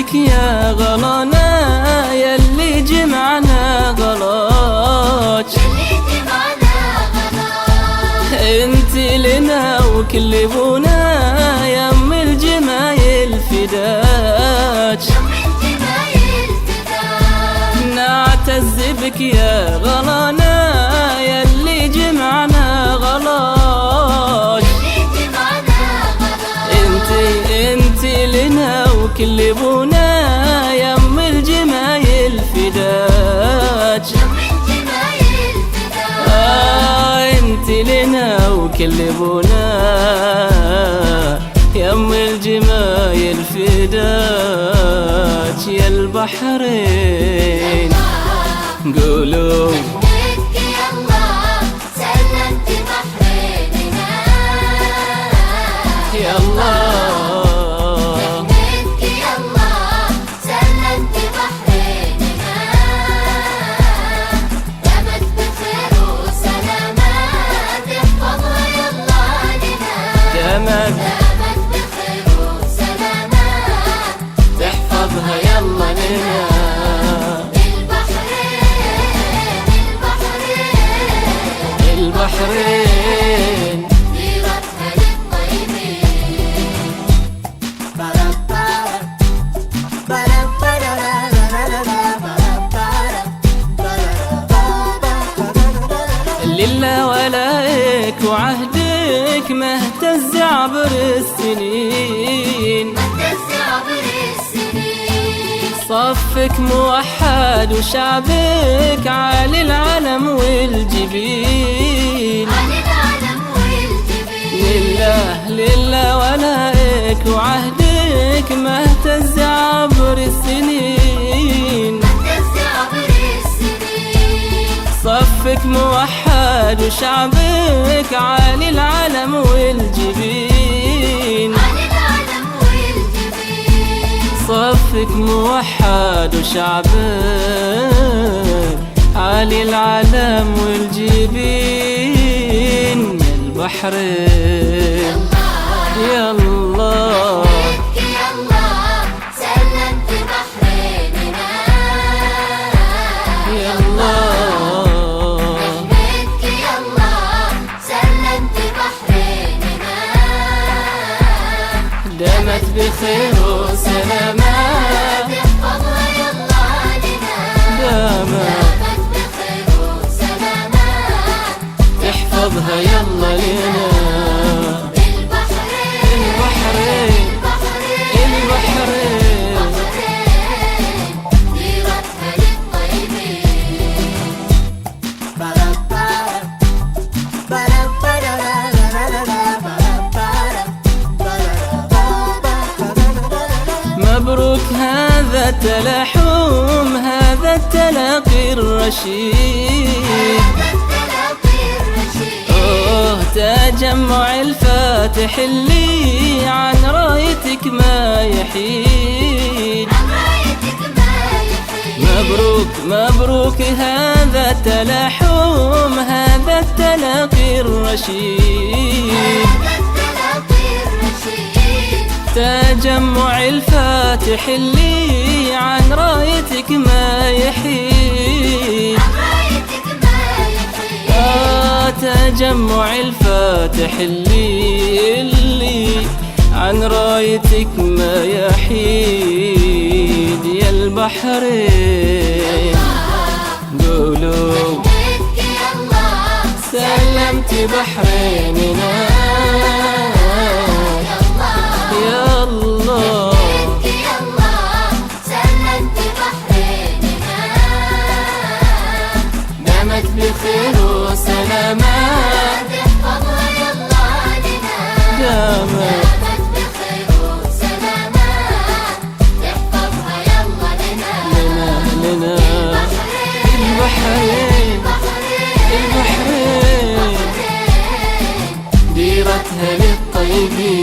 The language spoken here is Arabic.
بك يا غلانا يلي جمعنا غلاج، انت لنا وكل ابونا يم الجمايل فداج، نعتز بك يا غلانا يلي جمعنا غلاج، انت لنا وكل ابونا يم الجمايل فداج، انت لنا وكل ابونا يم الجمايل فداج. يا البحرين قولوا يا الله، دامت بخير وسلامات تحفظها يلا لنا. البحرين ديرتها للطيبين، لله ولائك وعهدك مهتز عبر السنين، صفك موحد وشعبك عالي العلم والجبين، لله ولائك وعهدك مهتز عبر السنين، صفك موحد وشعبك عالي العلم والجبين، صفك موحد وشعبك عالي العلم والجبين. يا البحرين يا الله سلمت بحريننا يا الله، دامت بخير وسلامات تحفظها يلا لنا، دامت بخير وسلامات تحفظها يلا لنا. البحرين ديرتها مبروك هذا التلاحم هذا التلاقي الرشيد، تجمع الفاتح اللي عن رايتك ما يحيد، مبروك هذا التلاحم هذا التلاقي الرشيد، تجمع الفاتح اللي عن رايتك ما يحيد، تجمع الفاتح اللي عن رايتك ما يحيد. يا البحرين قولوا سلمت بحريننا يا الله، دامت بخير وسلامات تحفظها يلا لنا، دامت بخير وسلامات تحفظها يلا لنا. البحرين ديرتها للطيبين.